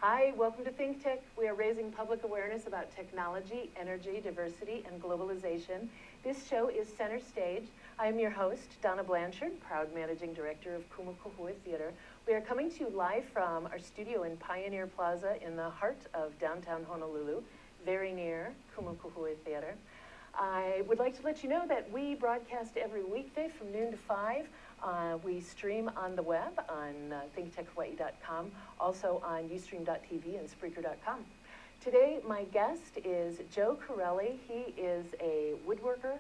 Hi, welcome to ThinkTech. We are raising public awareness about technology, energy, diversity, and globalization. This show is Center Stage. I am your host, Donna Blanchard, proud managing director of Kumukuhui Theater. We are coming to you live from our studio in Pioneer Plaza in the heart of downtown Honolulu, very near Kumukuhui Theater. I would like to let you know that we broadcast every weekday from noon to 5. We stream on the web on thinktechhawaii.com, also on ustream.tv and spreaker.com. Today, my guest is Joe Corelli. He is a woodworker,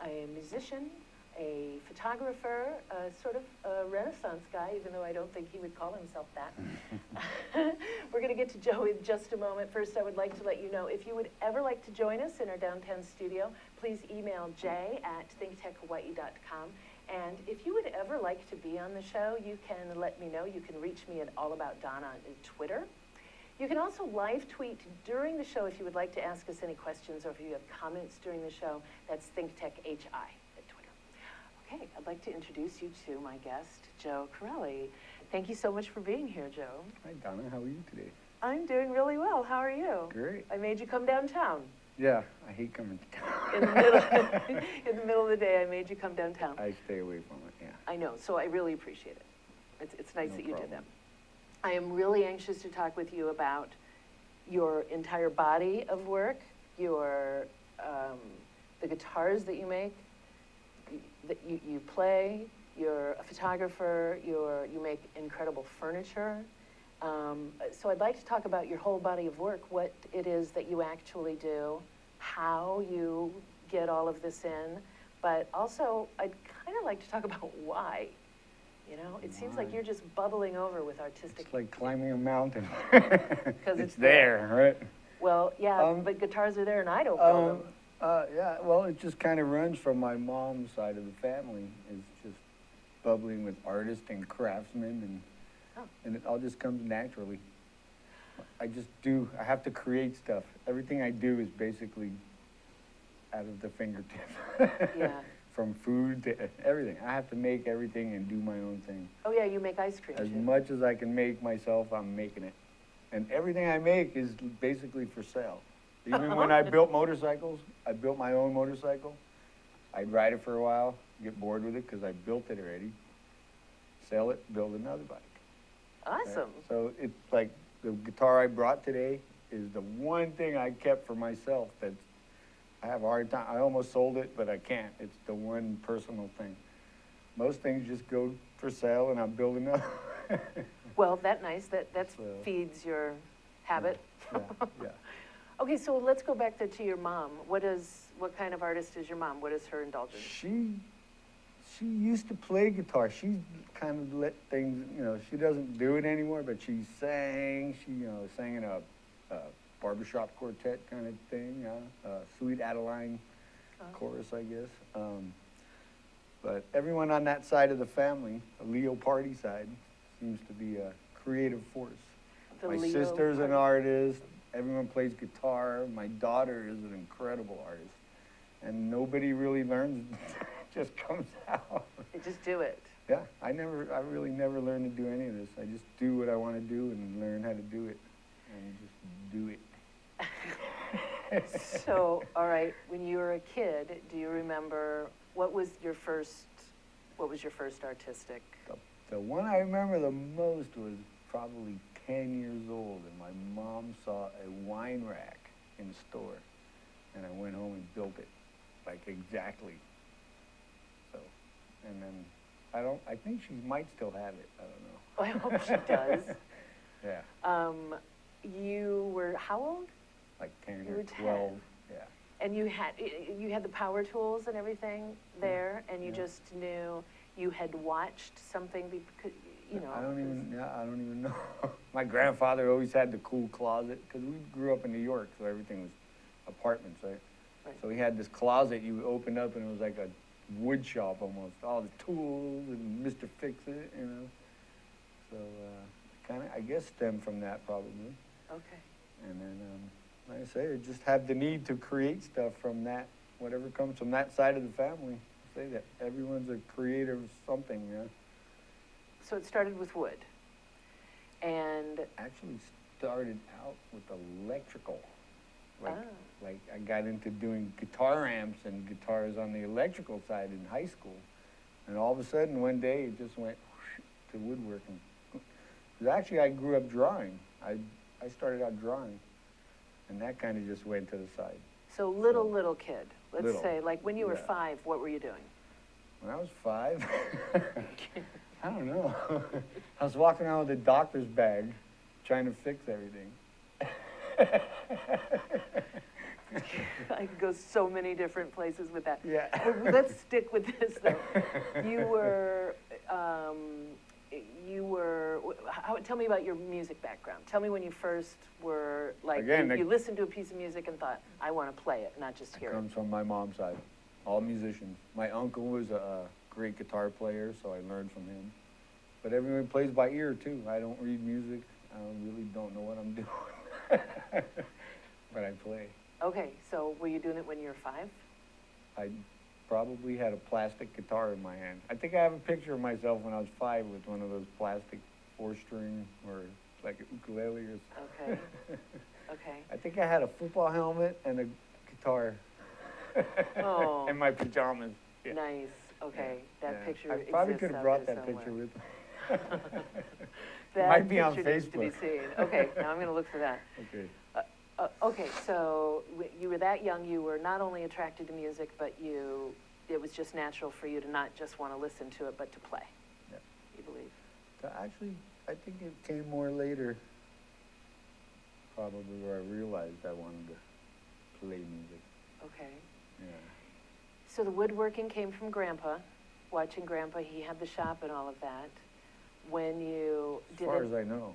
a musician, a photographer, sort of a Renaissance guy, even though I don't think he would call himself that. We're going to get to Joe in just a moment. First, I would like to let you know, if you would ever like to join us in our downtown studio, please email j@thinktechhawaii.com. And if you would ever like to be on the show, you can let me know. You can reach me at All About Donna on Twitter. You can also live tweet during the show if you would like to ask us any questions or if you have comments during the show. That's ThinkTechHI at Twitter. Okay, I'd like to introduce you to my guest, Joe Corelli. Thank you so much for being here, Joe. Hi, Donna. How are you today? I'm doing really well. How are you? Great. I made you come downtown. Yeah, I hate coming to town. In the middle of the day, I made you come downtown. I stay away from it, yeah. I know, so I really appreciate it. It's nice No that you problem. did that. I am really anxious to talk with you about your entire body of work, your the guitars that you make, that you play. You're a photographer. You make incredible furniture. So I'd like to talk about your whole body of work, what it is that you actually do, how you get all of this in, but also I'd kind of like to talk about why. You know, it seems like you're just bubbling over with artistic. It's like climbing a mountain. Because it's there, right? Well, yeah, but guitars are there and I don't build them. Yeah, well, it just kind of runs from my mom's side of the family. It's just bubbling with artists and craftsmen, and it all just comes naturally. I have to create stuff. Everything I do is basically out of the fingertip. Yeah. From food to everything. I have to make everything and do my own thing. Oh yeah, you make ice cream As too. much as I can make myself, I'm making it. And everything I make is basically for sale. Even when I built motorcycles, I built my own motorcycle. I'd ride it for a while, get bored with it because I built it already. Sell it, build another bike. Awesome. Right? So it's like the guitar I brought today is the one thing I kept for myself that's I have a hard time. I almost sold it, but I can't. It's the one personal thing. Most things just go for sale, and I'm building up. Well, that's nice. That feeds your habit. Yeah. Okay, so let's go back to your mom. What kind of artist is your mom? What is her indulgence? She used to play guitar. She kind of let things, she doesn't do it anymore, but she sang. She, sang in a barbershop quartet kind of thing, Sweet Adeline chorus, I guess. But everyone on that side of the family, the Leo party side, seems to be a creative force. My sister's an artist. Everyone plays guitar. My daughter is an incredible artist. And nobody really learns. It just comes out. They just do it. Yeah, I really never learned to do any of this. I just do what I want to do and learn how to do it. And just do it. So, all right, when you were a kid, do you remember what was your first artistic? The one I remember the most was probably 10 years old, and my mom saw a wine rack in the store, and I went home and built it, like exactly. So, and then I think she might still have it. I don't know. Oh, I hope she does. Yeah. You were how old? Like 10 You or were 12. 10. Yeah. And you had the power tools and everything there, and you just knew you had watched something because I don't even know. My grandfather always had the cool closet because we grew up in New York, so everything was apartments, right? So he had this closet you opened up, and it was like a wood shop almost. All the tools and Mr. Fix-It, So kind of, I guess, stemmed from that probably. Okay. And then, like I say, I just have the need to create stuff from that, whatever comes from that side of the family. I say that everyone's a creator of something, So it started with wood. And actually started out with electrical. Like, Ah. like I got into doing guitar amps and guitars on the electrical side in high school. And all of a sudden, one day, it just went whoosh to woodworking. Because actually, I grew up drawing. I started out drawing. And that kind of just went to the side. So little kid. Let's Little, say, like when you were yeah. 5, what were you doing? When I was 5, I don't know. I was walking around with a doctor's bag, trying to fix everything. I could go so many different places with that. Yeah. Let's stick with this though. Tell me about your music background. Tell me when you first were, like, Again, you listened to a piece of music and thought, I want to play it, not just hear It comes from my mom's side, all musicians. My uncle was a great guitar player, so I learned from him. But everyone plays by ear too. I don't read music. I really don't know what I'm doing. But I play. Okay, so were you doing it when you were 5? I probably had a plastic guitar in my hand. I think I have a picture of myself when I was 5 with one of those plastic 4-string or like a ukulele or something. Okay. Okay. I think I had a football helmet and a guitar. Oh. And my pajamas. Yeah. Nice. Okay. Yeah, That yeah. picture I probably exists could have out brought there that somewhere. picture with me. That Might be on picture needs to be Facebook. seen. Okay, now I'm going to look for that. Okay. Okay, so you were that young, you were not only attracted to music, but it was just natural for you to not just want to listen to it, but to play. Yeah. You believe? Actually, I think it came more later, probably where I realized I wanted to play music. Okay. Yeah. So the woodworking came from Grandpa, watching Grandpa, he had the shop and all of that. When you did As far it, as I know.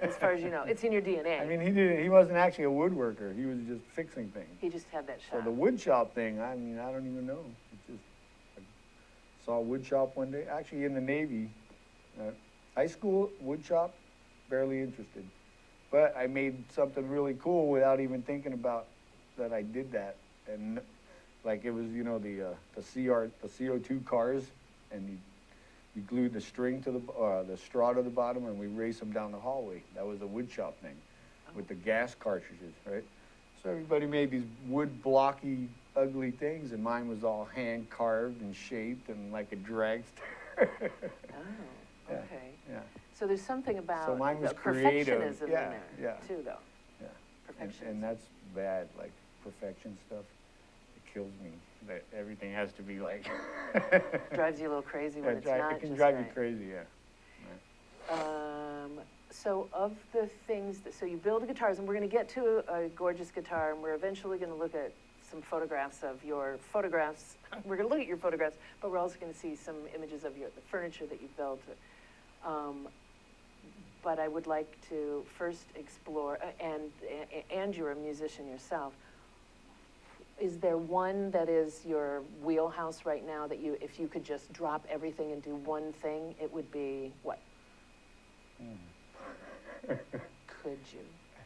as far as you know, it's in your DNA. I mean, he wasn't actually a woodworker. He was just fixing things. He just had that So shop. the wood shop thing, I mean, I don't even know. It's just, I saw a wood shop one day, actually in the Navy. High school, wood shop, barely interested. But I made something really cool without even thinking about that I did that. And like it was, you know, the CO2 cars, and you glued the string to the straw to the bottom, and we raced them down the hallway. That was the wood shop thing, with the gas cartridges, right? So everybody made these wood blocky, ugly things, and mine was all hand carved and shaped and like a dragster. Oh, Yeah, okay. yeah, So there's something about So mine was the creative. perfectionism Yeah, in there, yeah. too, though. yeah. Perfectionism. And that's bad, like perfection stuff. It kills me. That everything has to be like. Drives you a little crazy when it's It not can just drive right. you crazy, yeah. So of the things so you build guitars, and we're going to get to a gorgeous guitar, and we're eventually going to look at some photographs of your photographs. We're going to look at your photographs, but we're also going to see some images of the furniture that you've built. But I would like to first explore, and you're a musician yourself. Is there one that is your wheelhouse right now that if you could just drop everything and do one thing, it would be what? Could you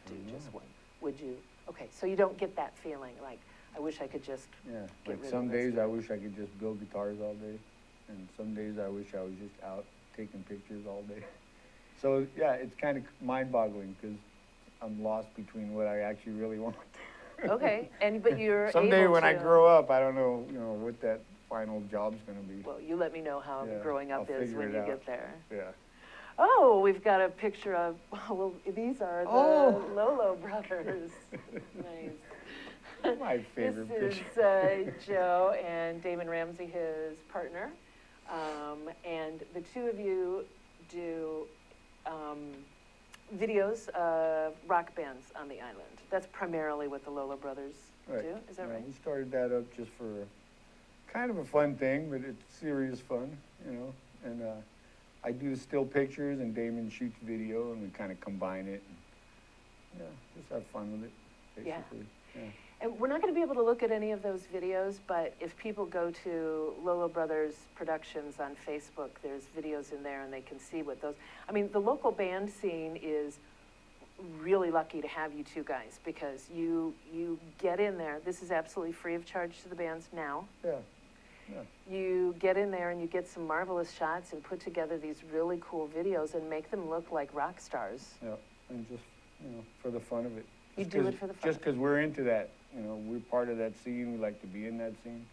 do just one? Would you? Okay, so you don't get that feeling like, I wish I could just Yeah, get like rid some of this days I stuff. wish I could just build guitars all day, and some days I wish I was just out taking pictures all day. So yeah, it's kind of mind-boggling because I'm lost between what I actually really want. Okay, but you're Someday able when I to- grow up, I don't know, what that final job's gonna be. Well, you let me know how Yeah, growing up I'll is figure when it you out. get there. Yeah. Oh, we've got a picture of, well, these are the Oh. Lolo brothers. Nice. My favorite This picture. is Joe and Damon Ramsey, his partner. And the two of you do videos of rock bands on the island. That's primarily what the Lolo brothers Right. do, is that Yeah, right? we started that up just for kind of a fun thing, but it's serious fun, and I do the still pictures and Damon shoots video and we kind of combine it. And, yeah, just have fun with it, Yeah. basically. Yeah. And we're not going to be able to look at any of those videos, but if people go to Lolo Brothers Productions on Facebook, there's videos in there and they can see what those, I mean, the local band scene is really lucky to have you two guys because you get in there. This is absolutely free of charge to the bands now. Yeah. Yeah. You get in there and you get some marvelous shots and put together these really cool videos and make them look like rock stars. Yeah. and just, for the fun of it. You Just do 'cause- it for the fun. Just because we're into that, we're part of that scene, we like to be in that scene.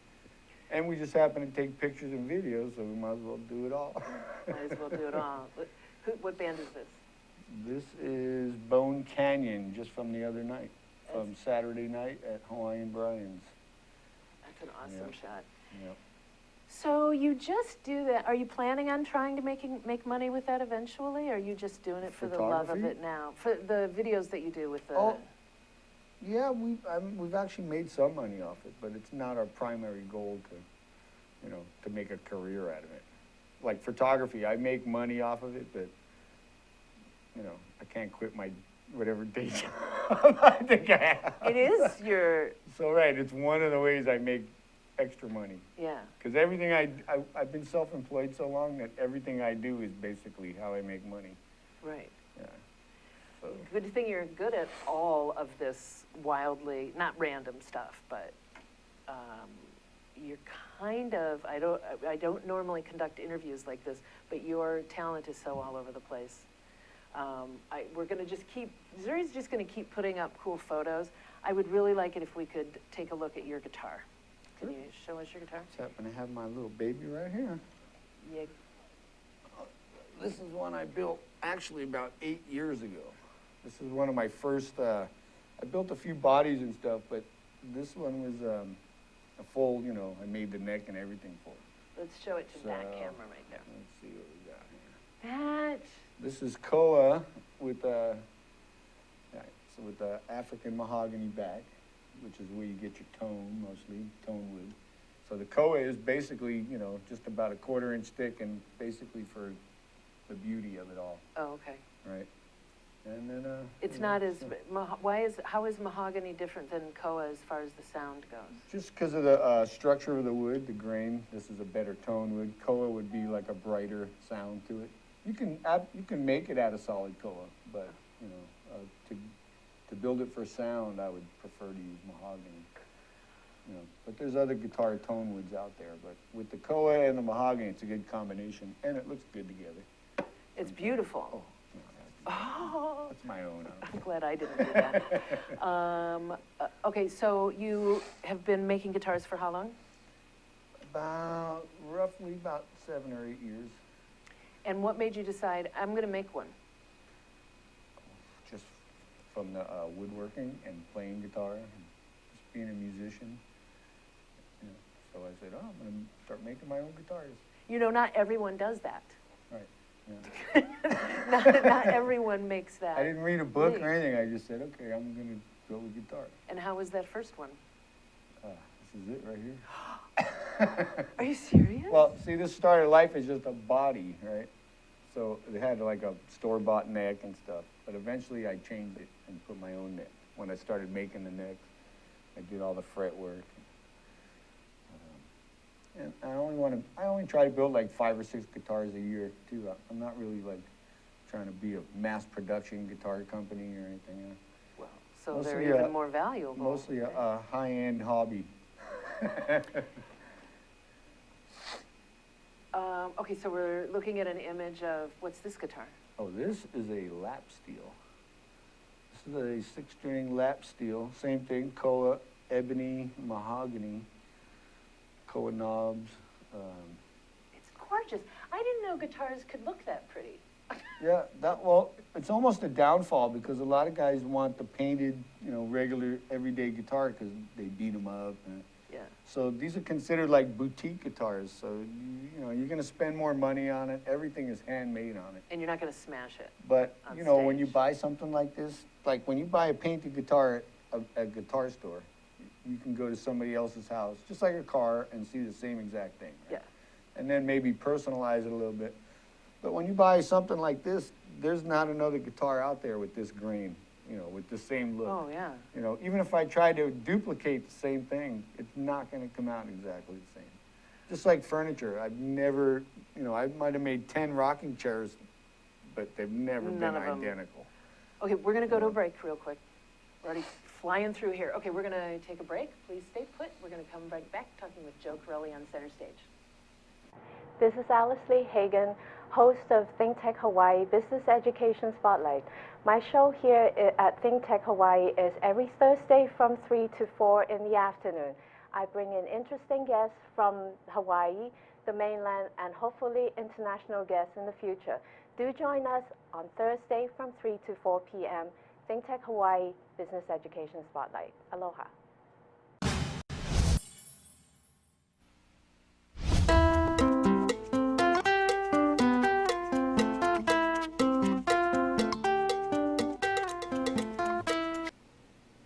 And we just happen to take pictures and videos, so we might as well do it all. Might as well do it all. What band is this? This is Bone Canyon, just from the other night, from Saturday night at Hawaiian Brian's. That's an awesome shot. Yep. So you just do that. Are you planning on trying to make money with that eventually, or are you just doing it for the love of Photography? it now? For the videos that you do with the... Oh, yeah, we've actually made some money off it, but it's not our primary goal to make a career out of it. Like photography, I make money off of it, but, I can't quit my whatever day job I think I have. It is your... So, right, it's one of the ways I make extra money. Yeah. Because everything I've been self-employed so long that everything I do is basically how I make money. Right. Yeah. So. Good thing you're good at all of this wildly, not random stuff, but you're kind of, I don't normally conduct interviews like this, but your talent is so all over the place. We're going to just Zuri's just going to keep putting up cool photos. I would really like it if we could take a look at your guitar. Can you show us your guitar? Just happen to have my little baby right here. Yeah. This is one I built actually about 8 years ago. This is one of my first, I built a few bodies and stuff, but this one was a full, I made the neck and everything for it. Let's show it to that camera right there. Let's see what we got here. That. This is koa with with the African mahogany back, which is where you get your tone, mostly tone wood. So the koa is basically, just about a 1/4 inch thick, and basically for the beauty of it all. Oh, okay. Right. And then it's not as how is mahogany different than koa as far as the sound goes? Just because of the structure of the wood, the grain. This is a better tone wood. Koa would be like a brighter sound to it. You can make it out of solid koa, but to build it for sound, I would prefer to use mahogany. But there's other guitar tone woods out there. But with the koa and the mahogany, it's a good combination, and it looks good together. It's beautiful. Oh, Oh, that's my own. I'm glad I didn't do that. Okay, so you have been making guitars for how long? Roughly about 7 or 8 years. And what made you decide, I'm going to make one? Just from the woodworking and playing guitar and just being a musician. So I said, I'm going to start making my own guitars. Not everyone does that. Right. Yeah. not everyone makes that. I didn't read a book or anything. I just said, okay, I'm going to go with guitar. And how was that first one? This is it right here. Are you serious? Well, see, this started life as just a body, right? So it had like a store-bought neck and stuff. But eventually I changed it and put my own neck. When I started making the necks, I did all the fret work. And I only try to build like 5 or 6 guitars a year too. I'm not really like trying to be a mass production guitar company or anything. Well, so mostly they're even more valuable. Mostly a high-end hobby. Okay, so we're looking at an image of, what's this guitar? Oh, this is a lap steel. This is a 6-string lap steel. Same thing, koa, ebony, mahogany. Koa knobs. It's gorgeous. I didn't know guitars could look that pretty. Yeah, it's almost a downfall because a lot of guys want the painted, regular, everyday guitar because they beat them up. Yeah. So these are considered like boutique guitars. So, you're going to spend more money on it. Everything is handmade on it. And you're not going to smash it. But, on when you stage. buy something like this, like when you buy a painted guitar at a guitar store, you can go to somebody else's house, just like a car, and see the same exact thing. Right? Yeah. And then maybe personalize it a little bit. But when you buy something like this, there's not another guitar out there with this grain, with the same look. Oh, yeah. Even if I tried to duplicate the same thing, it's not going to come out exactly the same. Just like furniture, I've never, I might have made 10 rocking chairs, but they've never been identical. Okay, we're going to go to a break real quick. We're already flying through here. Okay, we're going to take a break. Please stay put. We're going to come right back talking with Joe Corelli on Center Stage. This is Alice Lee Hagen, host of ThinkTech Hawaii Business Education Spotlight. My show here at ThinkTech Hawaii is every Thursday from 3 to 4 in the afternoon. I bring in interesting guests from Hawaii, the mainland, and hopefully international guests in the future. Do join us on Thursday from 3 to 4 p.m. ThinkTech Hawaii Business Education Spotlight. Aloha.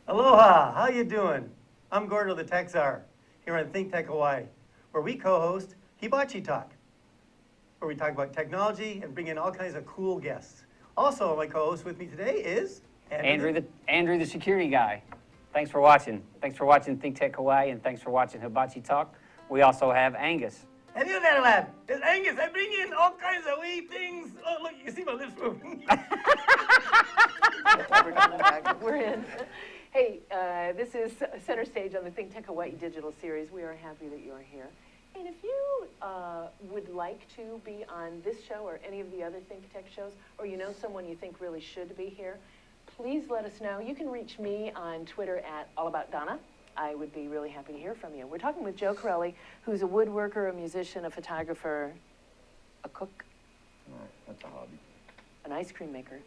Aloha, how you doing? I'm Gordo the Tech Czar, here on ThinkTech Hawaii, where we co-host Hibachi Talk, where we talk about technology and bring in all kinds of cool guests. Also, my co-host with me today is Andrew the security guy. Thanks for watching. Thanks for watching ThinkTech Hawaii, and thanks for watching Hibachi Talk. We also have Angus. And you there, lad. It's Angus. I bring in all kinds of wee things. Oh, look, you see my lips moving. We're in. Hey, this is Center Stage on the ThinkTech Hawaii Digital Series. We are happy that you're here. And if you would like to be on this show or any of the other ThinkTech shows, or you know someone you think really should be here, please let us know. You can reach me on Twitter at allaboutdonna. I would be really happy to hear from you. We're talking with Joe Corelli, who's a woodworker, a musician, a photographer, a cook, That's a hobby. an ice cream maker.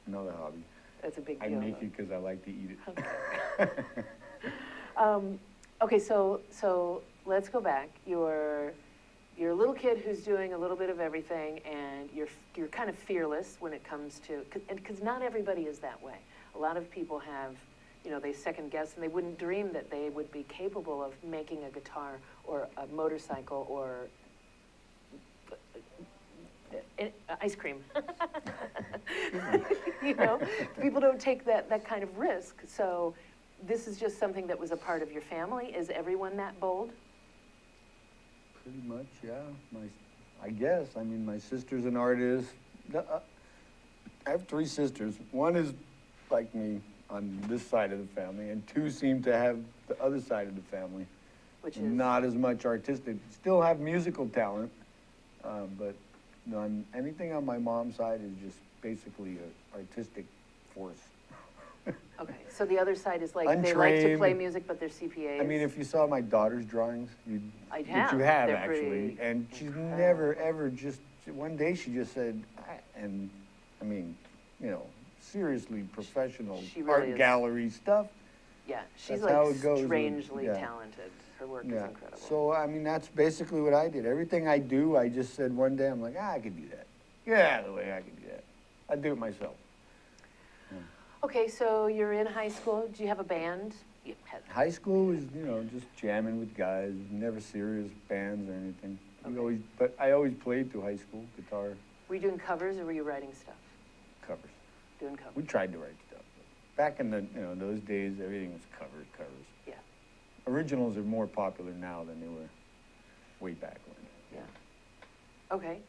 Another hobby. That's a big I deal. make it because I like to eat it. Okay. Okay, so let's go back. You're a little kid who's doing a little bit of everything, and you're kind of fearless when it comes to, because not everybody is that way. A lot of people have, they second guess, and they wouldn't dream that they would be capable of making a guitar or a motorcycle or ice cream. People don't take that kind of risk. So this is just something that was a part of your family. Is everyone that bold? Pretty much, yeah. I guess. I mean, my sister's an artist. I have 3 sisters. One is like me on this side of the family, and 2 seem to have the other side of the family. Which is? Not as much artistic. Still have musical talent, but anything on my mom's side is just basically an artistic force. Okay, so the other side is like they like to play music, but they're CPAs. I mean, if you saw my daughter's drawings, which you have They're actually, and she's never ever just. One day she just said, and I mean, seriously professional She really art is. gallery stuff. Yeah, she's That's how like it goes. strangely Yeah. talented. Her work is Yeah. incredible. So I mean, that's basically what I did. Everything I do, I just said one day, I'm like, I could do that. Yeah, the way I could do that. I'd do it myself. Okay, so you're in high school. Do you have a band? You had, High school was, just jamming with guys, never serious bands or anything. Okay. But I always played through high school, guitar, were you doing covers or were you writing stuff? covers. Doing covers. We tried to write stuff. Back in those days, everything was covers. Yeah. Originals are more popular now than they were way back when. Yeah. Okay.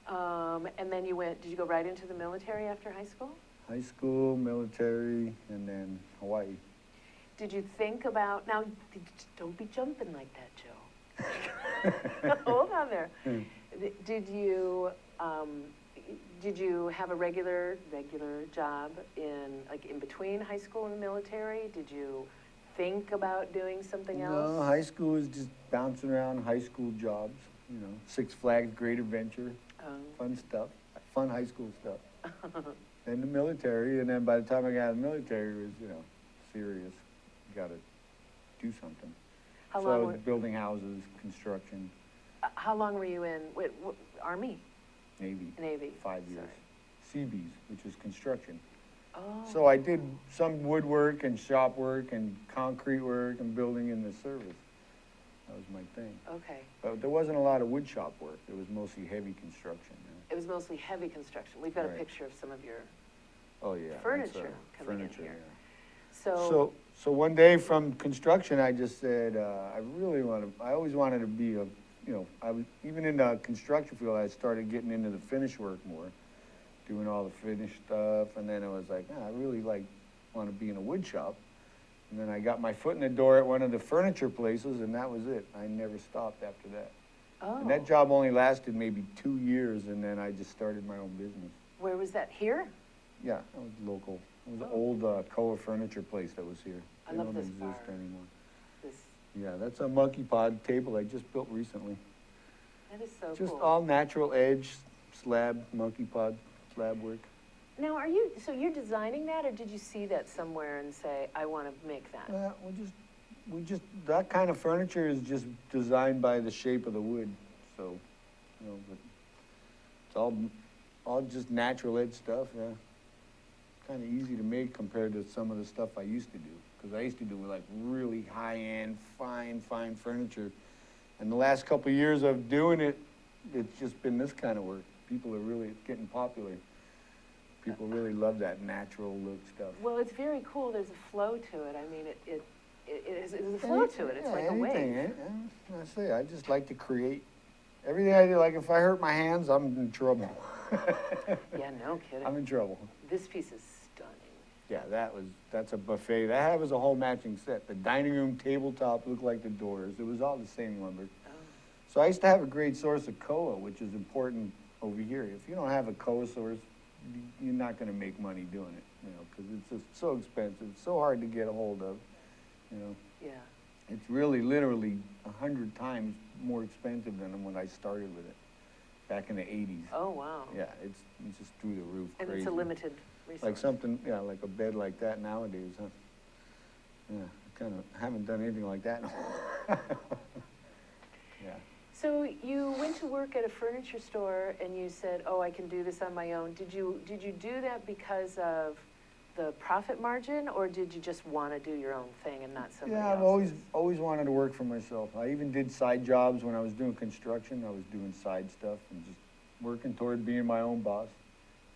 And then did you go right into the military after high school? High school, military, and then Hawaii. Did you think about, now, don't be jumping like that, Joe. Hold on there. Did you have a regular job in between high school and the military? Did you think about doing something else? No, high school was just bouncing around high school jobs, Six Flags, Great Adventure, fun stuff, fun high school stuff. Then the military, and then by the time I got in the military, it was, serious. You got to do something. How so I long was building houses, construction, How long were you in, Army? Navy. Navy. 5 years. Seabees, which was construction. Oh. So I did some woodwork and shop work and concrete work and building in the service. That was my thing. Okay. But there wasn't a lot of wood shop work. It was mostly heavy construction. It was mostly heavy construction. We've got a Right. picture of some of your Oh, yeah. furniture coming in here. Yeah. So, So one day from construction, I just said, I always wanted to be I was, even in the construction field, I started getting into the finish work more, doing all the finish stuff, and then it was like, I really want to be in a wood shop. And then I got my foot in the door at one of the furniture places, and that was it. I never stopped after that. Oh. And that job only lasted maybe 2 years, and then I just started my own business. Where was that? Here? Yeah, it was local. It was an Oh. old Koa furniture place that was here. I They love don't this exist bar. anymore. This, Yeah, that's a monkey pod table I just built recently. that is so Just cool. all natural edge slab, monkey pod slab work. Now, so you're designing that, or did you see that somewhere and say, I want to make that? That kind of furniture is just designed by the shape of the wood. So, but it's all just natural edge stuff, yeah. Kind of easy to make compared to some of the stuff I used to do. Because I used to do like really high-end, fine furniture. And the last couple of years of doing it, it's just been this kind of work. People are really getting popular. People really love that natural look stuff. Well, it's very cool. There's a flow to it. I mean, there's a flow to it. It's like a anything, wave. I say, I just like to create. Everything I do, like if I hurt my hands, I'm in trouble. Yeah, no kidding. I'm in trouble. This piece is stunning. Yeah, that's a buffet. That was a whole matching set. The dining room tabletop looked like the doors. It was all the same lumber. Oh. So I used to have a great source of koa, which is important over here. If you don't have a koa source, you're not going to make money doing it, because it's just so expensive, it's so hard to get a hold of, Yeah. It's really literally 100 times more expensive than when I started with it back in the 80s. Oh, wow. Yeah, it's just through the roof. And crazy. it's a limited resource. Like something, like a bed like that nowadays, huh? Yeah, I kind of haven't done anything like that in a while. Yeah. So you went to work at a furniture store and you said, "Oh, I can do this on my own." Did you do that because of the profit margin, or did you just want to do your own thing and not somebody Yeah, I've else's? always wanted to work for myself. I even did side jobs when I was doing construction. I was doing side stuff and just working toward being my own boss.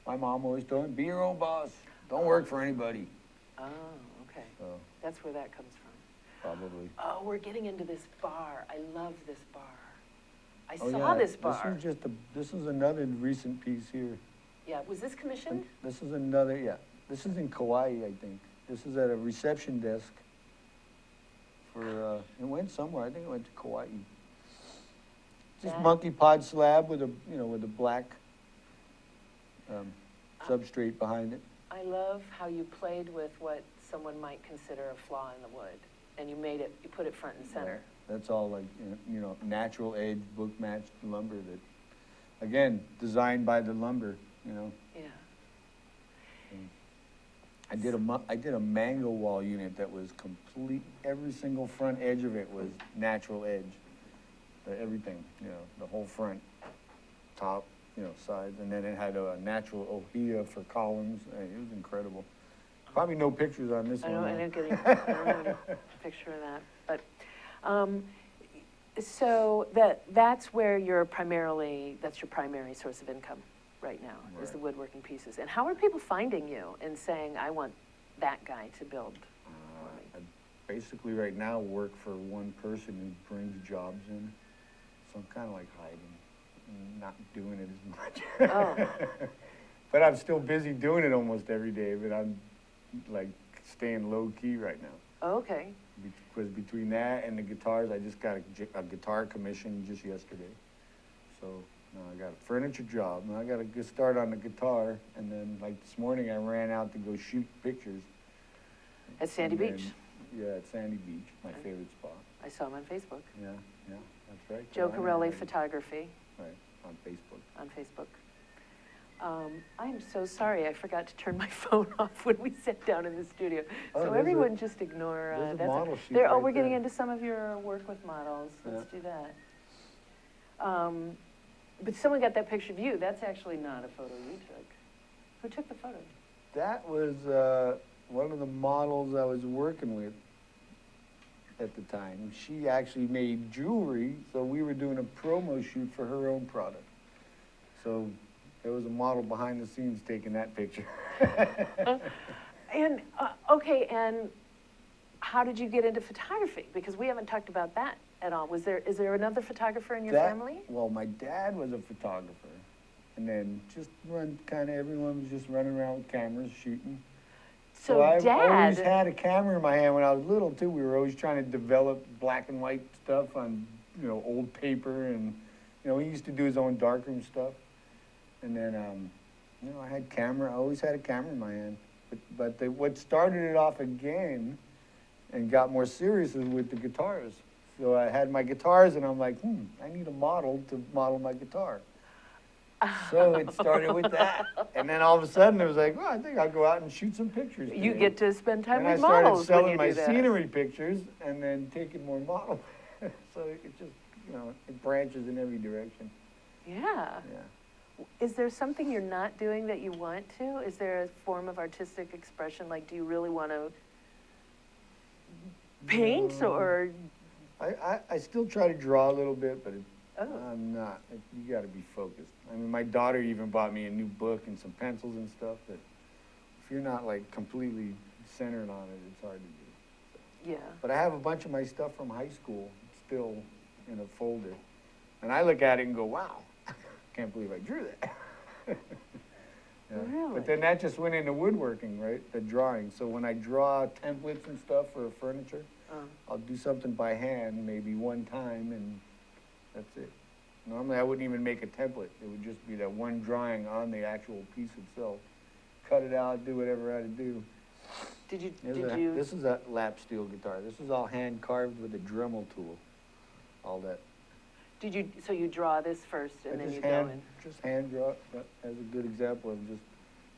My mom always told me, be your own boss. Don't work for anybody. Oh, okay. So, That's where that comes from. probably. Oh, we're getting into this bar. I love this bar. I Oh, saw yeah, this bar. This is another recent piece here. Yeah, was this commissioned? This is another, yeah. This is in Kauai, I think. This is at a reception desk for, it went somewhere. I think it went to Kauai. Just That- monkey pod slab with a, with a black substrate behind it. I love how you played with what someone might consider a flaw in the wood, and you put it front and center. Yeah, that's all like, natural edge, book matched lumber that, again, designed by the lumber, Yeah. I did a mango wall unit that was complete, every single front edge of it was natural edge. Everything, the whole front, top, sides, and then it had a natural ohia for columns. It was incredible. Probably no pictures on this I one. don't though. have a picture of that, but, so that's where that's your primary source of income right now, is Right. the woodworking pieces. And how are people finding you and saying, I want that guy to build? I basically right now work for one person who brings jobs in, so I'm kind of like hiding, and not doing it as much. Oh. But I'm still busy doing it almost every day, but I'm like staying low key right now. Oh, okay. Because between that and the guitars, I just got a guitar commission just yesterday. So now I got a furniture job. Now I got to get started on the guitar. And then like this morning, I ran out to go shoot pictures. At Sandy And then- Beach. Yeah, at Sandy Beach, my favorite spot. I saw him on Facebook. Yeah, that's right. Joe Yeah, I know Corelli that. Photography Right, on Facebook. on Facebook. I'm so sorry, I forgot to turn my phone off when we sat down in the studio. Oh, So there's everyone just ignore, there's a that's model sheet there. Oh, right we're getting there. into some of your work with models. Let's do that. But someone got that picture of you. That's actually not a photo you took. Who took the photo? That was one of the models I was working with at the time. She actually made jewelry, so we were doing a promo shoot for her own product. So there was a model behind the scenes taking that picture. And, okay, and how did you get into photography? Because we haven't talked about that at all. Is there another photographer in your family? Well, my dad was a photographer. And then everyone was just running around with cameras shooting. So I've always Dad, had a camera in my hand when I was little too. We were always trying to develop black and white stuff on, old paper, and You know, he used to do his own darkroom stuff. And then, you know, I always had a camera in my hand. But what started it off again and got more serious is with the guitars. So I had my guitars, and I'm like, I need a model to model my guitar. So it started with that. And then all of a sudden, it was like, well, I think I'll go out and shoot some pictures You today. get to spend time And with I started models when selling you my do that. scenery pictures and then taking more models. So it just, you know, it branches in every direction. Yeah. Yeah. Is there something you're not doing that you want to? Is there a form of artistic expression? Like, do you really want to paint or? I still try to draw a little bit, but Oh. I'm not. You got to be focused. I mean, my daughter even bought me a new book and some pencils and stuff. That if you're not like completely centered on it, it's hard to do. Yeah. But I have a bunch of my stuff from high school still in a folder, and I look at it and go, "Wow, can't believe I drew that." Yeah. Really? But then that just went into woodworking, right? The drawing. So when I draw templates and stuff for furniture, I'll do something by hand maybe one time, and that's it. Normally I wouldn't even make a template. It would just be that one drawing on the actual piece itself. Cut it out, do whatever I had to do. This is a lap steel guitar. This is all hand carved with a Dremel tool. All that. So you draw this first and then you go in? Just hand draw. That's a good example of just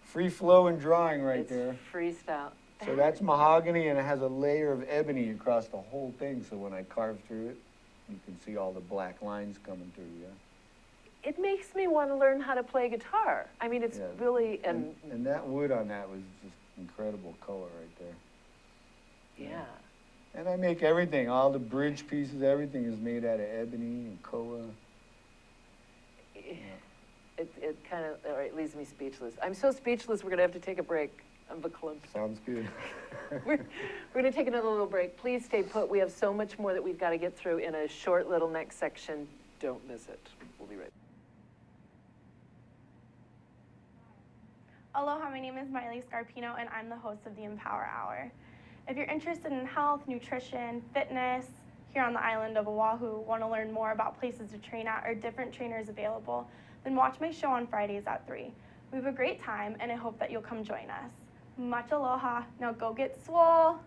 free flowing drawing right there. It's freestyle. So that's mahogany, and it has a layer of ebony across the whole thing. So when I carve through it, you can see all the black lines coming through, yeah. It makes me want to learn how to play guitar. I mean, it's really, and that wood on that was just incredible color right there. Yeah. And I make everything, all the bridge pieces, everything is made out of ebony and koa. It kind of, or it leaves me speechless. I'm so speechless, we're going to have to take a break. I'm verklempt. Sounds good. We're going to take another little break. Please stay put. We have so much more that we've got to get through in a short little next section. Don't miss it. We'll be right back. Aloha, my name is Miley Scarpino, and I'm the host of the Empower Hour. If you're interested in health, nutrition, fitness, here on the island of Oahu, want to learn more about places to train at or different trainers available, then watch my show on Fridays at 3. We have a great time, and I hope that you'll come join us. Much aloha. Now go get swole.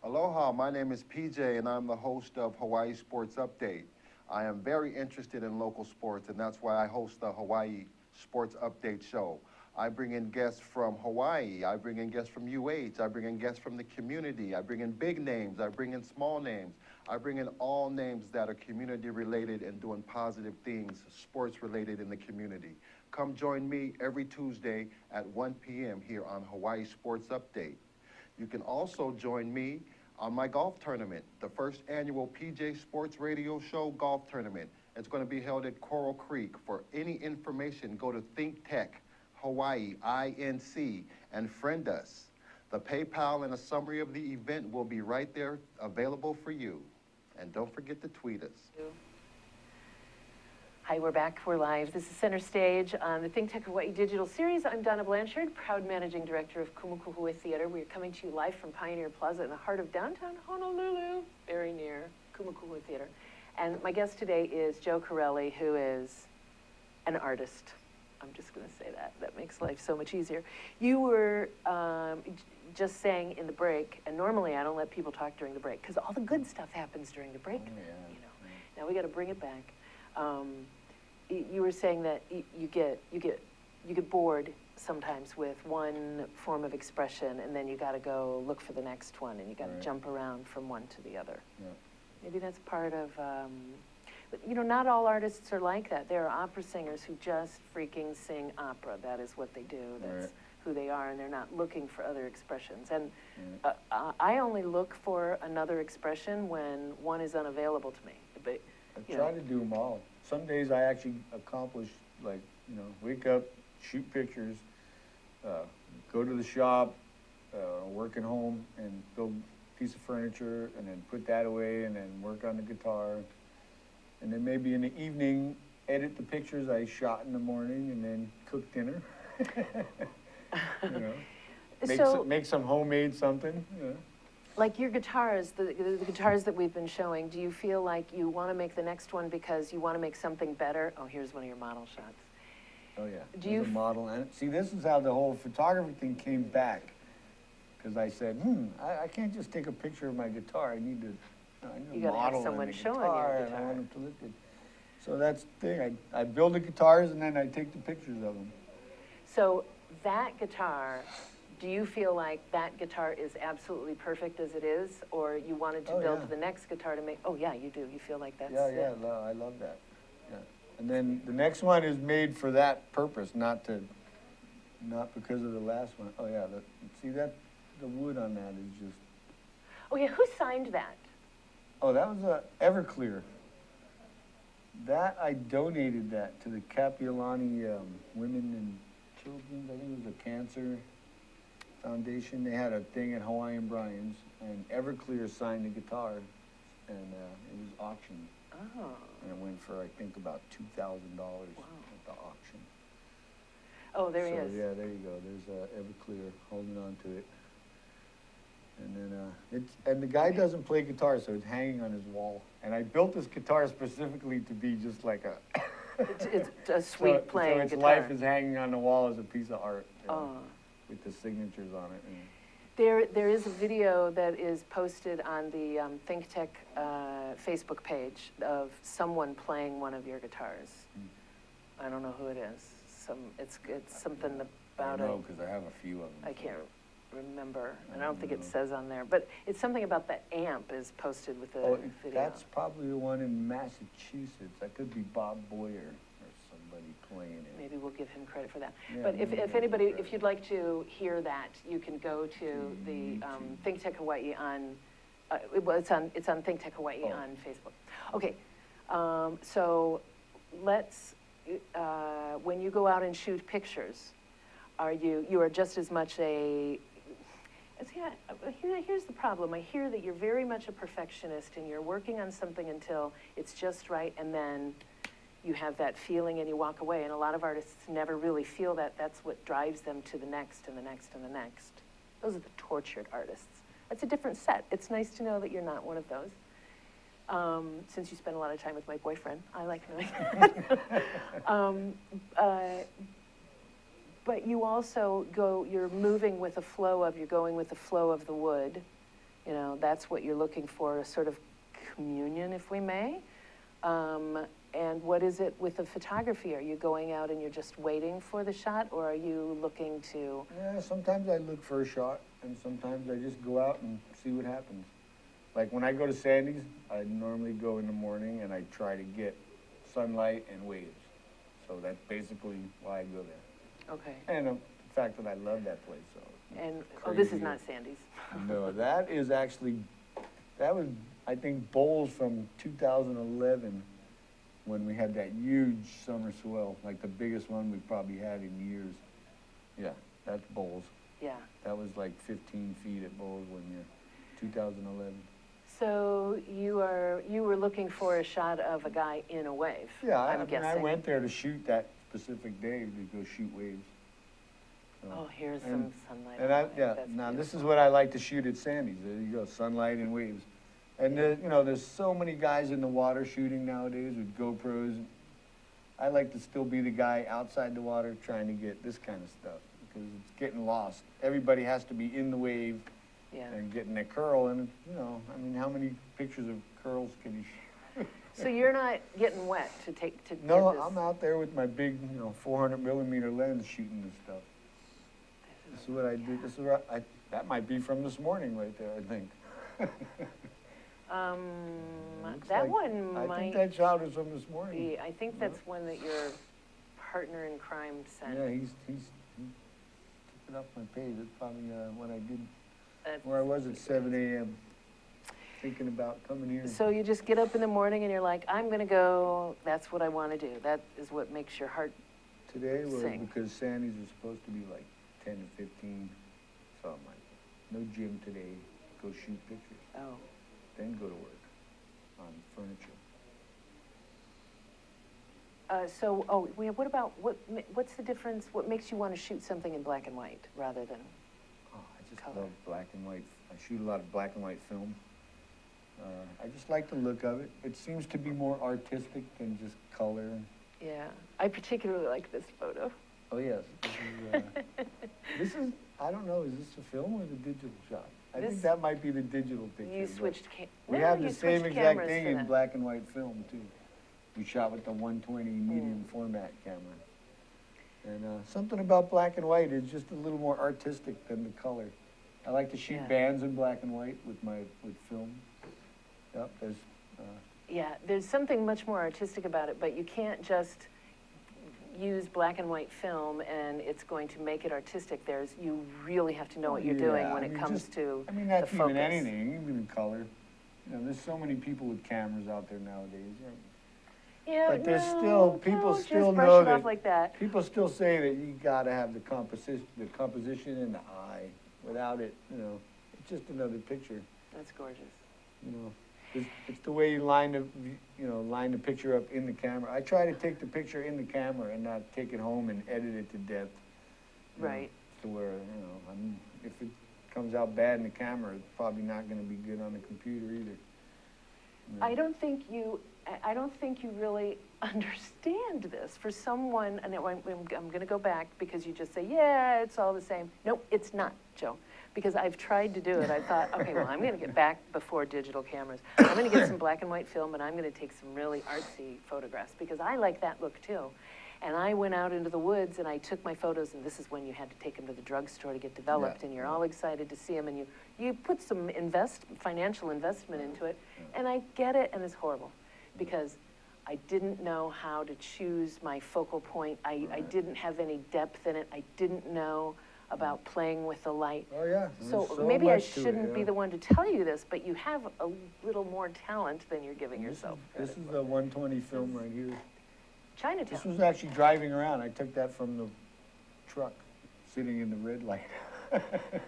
Aloha, my name is PJ, and I'm the host of Hawaii Sports Update. I am very interested in local sports, and that's why I host the Hawaii Sports Update show. I bring in guests from Hawaii, I bring in guests from UH, I bring in guests from the community, I bring in big names, I bring in small names, I bring in all names that are community related and doing positive things, sports related in the community. Come join me every Tuesday at 1 p.m. here on Hawaii Sports Update. You can also join me on my golf tournament, the first annual PJ Sports Radio Show golf tournament. It's going to be held at Coral Creek. For any information, go to ThinkTech Hawaii, INC, and friend us. The PayPal and a summary of the event will be right there available for you. And don't forget to tweet us. Hi, we're back. We're live. This is Center Stage on the ThinkTech Hawaii Digital Series. I'm Donna Blanchard, proud managing director of Kumukuhui Theater. We are coming to you live from Pioneer Plaza in the heart of downtown Honolulu, very near Kumukuhui Theater. And my guest today is Joe Corelli, who is an artist. I'm just going to say that. That makes life so much easier. You were just saying in the break, and normally I don't let people talk during the break because all the good stuff happens during the break. Oh, yeah. You know. Now we got to bring it back. You were saying that you get bored sometimes with one form of expression, and then you got to go look for the next one, and you got to jump around from one to the other. Yeah. Maybe that's part of. But, you know, not all artists are like that. There are opera singers who just freaking sing opera. That is what they do. That's who they are, and they're not looking for other expressions. And I only look for another expression when one is unavailable to me. But I try to do them all. Some days I actually accomplish, like, you know, wake up, shoot pictures, go to the shop, work at home, and build a piece of furniture, and then put that away, and then work on the guitar. And then maybe in the evening, edit the pictures I shot in the morning, and then cook dinner. You know, make some homemade something. You know. Like your guitars, the guitars that we've been showing, do you feel like you want to make the next one because you want to make something better? Oh, here's one of your model shots. Oh, yeah. Do There's you a model, and see, this is how the whole photography thing came back. Because I said, I can't just take a picture of my guitar. I need to, I need You a gotta have model someone and a showing your guitar, and I guitar. want it to look good. So that's the thing. I build the guitars, and then I take the pictures of them. So that guitar, do you feel like that guitar is absolutely perfect as it is? Or you wanted to Oh, build yeah. the next guitar to make, oh yeah, you do. You feel like that's Yeah, it. yeah, I love that. Yeah. And then the next one is made for that purpose, not because of the last one. Oh, yeah, see that, the wood on that is just, Oh yeah, who signed that? oh, that was Everclear. That, I donated that to the Capiolani Women and Children's, I think it was a cancer foundation. They had a thing at Hawaiian Brian's, and Everclear signed the guitar, and it was auctioned. Oh, And it went for, I think, about $2,000 at the auction. oh, there he So, is. yeah, there you go. There's Everclear holding on to it. And then, and the guy doesn't play guitar, so it's hanging on his wall. And I built this guitar specifically to be just like a... It's a sweet playing so its guitar. life is hanging on the wall as a piece of art, you know, Oh. with the signatures on it. And There is a video that is posted on the ThinkTech Facebook page of someone playing one of your guitars. I don't know who it is. It's something I about don't know, it. because I have a few of them. I can't remember, and I I don't think it know. says on there, but it's something about the amp is posted with the Oh, video. that's probably the one in Massachusetts. That could be Bob Boyer or somebody playing it. Maybe we'll give him credit for that. Yeah, But maybe if give him anybody, credit. if you'd like to hear that, you can go to the YouTube. ThinkTech Hawaii on, well, it's on ThinkTech Hawaii Oh. on Facebook. Okay, so let's, when you go out and shoot pictures, you are just as much a, here's the problem. I hear that you're very much a perfectionist and you're working on something until it's just right, and then you have that feeling and you walk away. And a lot of artists never really feel that. That's what drives them to the next and the next and the next. Those are the tortured artists. That's a different set. It's nice to know that you're not one of those. Since you spend a lot of time with my boyfriend, I like knowing that. But you also you're moving with the flow of, you're going with the flow of the wood. You know, that's what you're looking for, a sort of communion, if we may. And what is it with the photography? Are you going out and you're just waiting for the shot, or are you looking to? Yeah, sometimes I look for a shot, and sometimes I just go out and see what happens. Like when I go to Sandy's, I normally go in the morning and I try to get sunlight and waves. So that's basically why I go there. Okay. And the fact that I love that place, so. And, oh, this is crazy. not Sandy's. No, that is actually, that was, I think, Bowls from 2011, when we had that huge summer swell, like the biggest one we probably had in years. Yeah, that's Bowls. Yeah. That was like 15 feet at Bowls one year, 2011. So you were looking for a shot of a guy in a wave. Yeah, I'm I mean, guessing. I went there to shoot that specific day to go shoot waves. So, Oh, here's and- some sunlight. And on I, the wave. yeah, That's now this is beautiful. what I like to shoot at Sandy's. There you go, sunlight and waves. And you know, there's so many guys in the water shooting nowadays with GoPros. I like to still be the guy outside the water trying to get this kind of stuff because it's getting lost. Everybody has to be in the wave Yeah. and getting a curl. And you know, I mean, how many pictures of curls can you shoot? So you're not getting wet to take to No, get this. I'm out there with my big, 400mm lens shooting this stuff. This is what I do. This is what that might be from this morning right there, I think. Looks That like- one I might think that shot is from this morning. be. I think that's one that your partner in crime sent. Yeah, he took it off my page. That's probably what I did, That's- where I was at 7 a.m. thinking about coming here. So you just get up in the morning and you're like, I'm gonna go. That's what I want to do. That is what makes your heart. Today was Sing. because Sandy's was supposed to be like 10 to 15. So I'm like, no gym today. Go shoot pictures. Oh. Then go to work on furniture. What about what's the difference? What makes you want to shoot something in black and white rather than? Oh, I just Color. love black and white. I shoot a lot of black and white film. I just like the look of it. It seems to be more artistic than just color. Yeah, I particularly like this photo. Oh, yes. This is, I don't know, is this a film or the digital shot? I think This- that might be the digital picture. You but switched We no, have you the same switched exact cameras thing for in that. black and white film, too. We shot with the 120 medium format camera. And something about black and white is just a little more artistic than the color. I like to shoot Yeah. bands in black and white with film. Yep, Yeah, there's something much more artistic about it, but you can't just use black and white film and it's going to make it artistic. You really have to know what you're doing yeah, when I it mean, comes just- to I mean, the that's focus. even anything, even in color. You know, there's so many people with cameras out there nowadays. Right? Yeah, But there's no, still, people don't still just brush know it off that, like that. people still say that you gotta have the composition in the eye. Without it, you know, it's just another picture, That's gorgeous. you know. It's the way you line the picture up in the camera. I try to take the picture in the camera and not take it home and edit it to death. you know, Right. To where, if it comes out bad in the camera, it's probably not gonna be good on the computer either. You know. I don't think you really understand this. For someone, and I'm going to go back because you just say, yeah, it's all the same. Nope, it's not, Joe. Because I've tried to do it. I thought, okay, well, I'm going to get back before digital cameras. I'm going to get some black and white film, and I'm going to take some really artsy photographs because I like that look too. And I went out into the woods and I took my photos, and this is when you had to take them to the drugstore to get developed, Yeah, and you're all excited to see them, and you put some financial investment into it, and I get it, and it's horrible because I didn't know how to choose my focal point. I didn't have any depth in it. I didn't know about playing with the light. Oh, yeah. So there's maybe I much to it, shouldn't be yeah. the one to tell you this, but you have a little more talent than you're giving yourself This credit is for. a 120 film right here. This Chinatown. was actually driving around. I took that from the truck, sitting in the red light.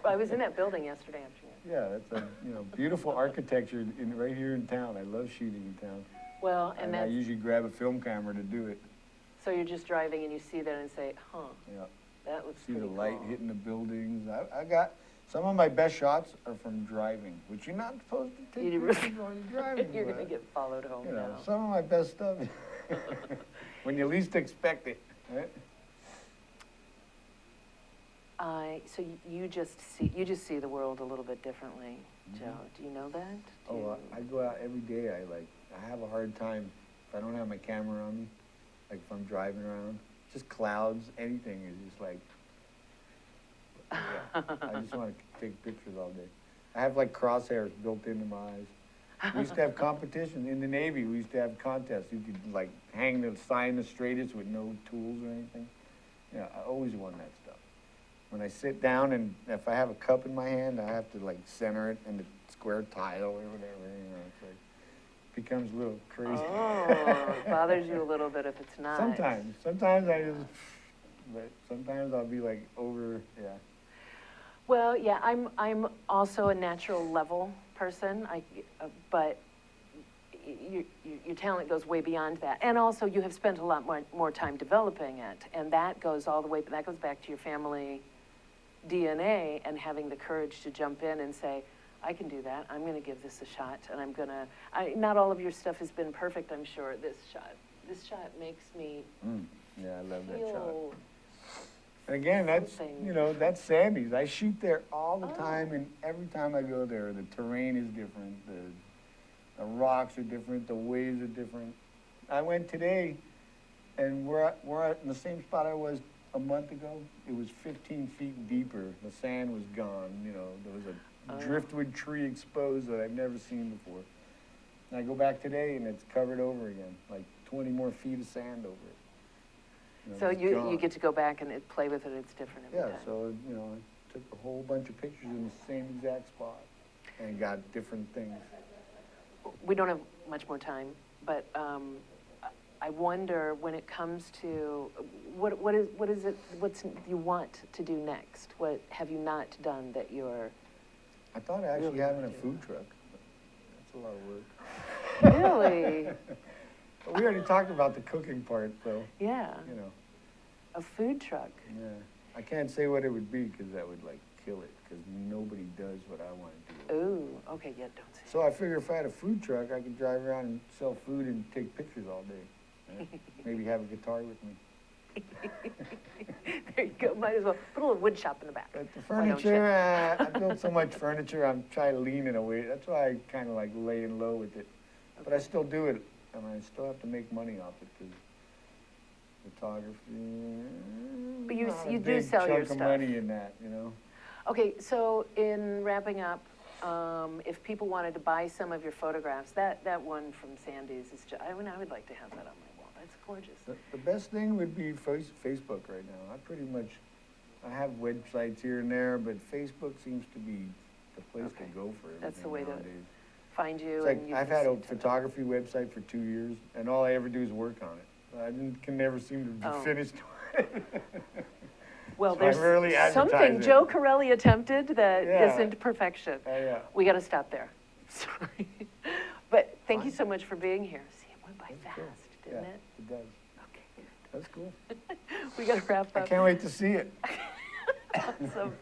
I was in that building yesterday afternoon. Yeah, that's a beautiful architecture right here in town. I love shooting in town. Well, And I usually grab a film camera to do it. so you're just driving and you see that and say, huh, Yeah, that looks see pretty the light cool. hitting the buildings. I got some of my best shots are from driving, which you're not supposed to take You pictures really- while you're driving. You're but, going to get followed home you know, now. some of my best stuff. When you least expect it, right? So you just see the world a little bit differently, Joe. Do you know that? Do you- I go out every day. I have a hard time if I don't have my camera on me. Like if I'm driving around, just clouds, anything is just like. Yeah, I just want to take pictures all day. I have like crosshairs built into my eyes. We used to have competition in the Navy. We used to have contests. You could like hang the sign the straightest with no tools or anything. Yeah, I always won that stuff. When I sit down and if I have a cup in my hand, I have to like center it in the square tile or whatever. It's like becomes a little crazy. Oh, it bothers you a little bit if it's not. Sometimes I just, but sometimes I'll be like yeah. Well, yeah, I'm also a natural level person. But your talent goes way beyond that, and also you have spent a lot more time developing it, and that goes all the way. That goes back to your family DNA and having the courage to jump in and say, I can do that. I'm going to give this a shot, and I'm going to. Not all of your stuff has been perfect, I'm sure. This shot makes me Yeah, I love that shot. feel. And again, that's, something. that's Sandy's. I shoot there all the time, and every time I go there, the terrain is different, the rocks are different, the waves are different. I went today, and we're in the same spot I was a month ago. It was 15 feet deeper. The sand was gone, there was a driftwood tree exposed that I've never seen before. And I go back today, and it's covered over again, like 20 more feet of sand over it. So it's you gone. get to go back and play with it. It's different every Yeah, time. so, I took a whole bunch of pictures in the same exact spot and got different things. We don't have much more time, but I wonder when it comes to what is it you want to do next? What have you not done that you're I thought actually Really having a wanna do food truck, but that's a lot of work. really? But we already talked about the cooking part, so, Yeah, you know, a food truck. yeah. I can't say what it would be because that would like kill it, because nobody does what I want to do. Ooh, okay, yeah, don't say. So I figure if I had a food truck, I could drive around and sell food and take pictures all day. Right? Maybe have a guitar with me. There you go, might as well. Put a little wood shop in the back. But the Why don't you? furniture, I built so much furniture, I'm trying to lean it away. That's why I kind of like laying low with it. But I still do it, and I still have to make money off it, because photography. But you- not a you do big sell your chunk of stuff. money in that, you know. Okay, so in wrapping up, if people wanted to buy some of your photographs, that one from Sandy's is just, I would like to have that on my wall. That's gorgeous. The best thing would be Facebook right now. I have websites here and there, but Facebook seems to be the place Okay. to go for everything That's the way to nowadays. Find you. It's like, and you I've can had a see it. photography website for 2 years, and all I ever do is work on it. Can never seem to be Oh. finished. Well, so I there's rarely advertise something it. Joe Corelli attempted that Yeah. isn't perfection. Yeah. We got to stop there. Sorry. But thank you so much for being here. See, it went by That's fast, cool. didn't Yeah, it? it does. Okay. That's cool. We got to wrap I up. can't wait to see it. Awesome.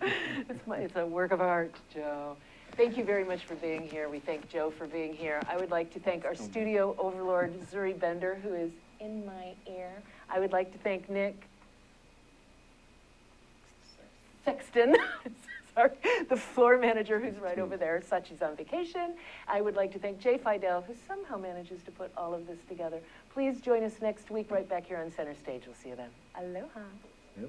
It's a work of art, Joe. Thank you very much for being here. We thank Joe for being here. I would like to thank our studio overlord, Zuri Bender, who is in my ear. I would like to thank Nick Sexton, sorry, the floor manager who's right over there. Sachi's on vacation. I would like to thank Jay Fidel, who somehow manages to put all of this together. Please join us next week right back here on Center Stage. We'll see you then. Aloha. Yeah.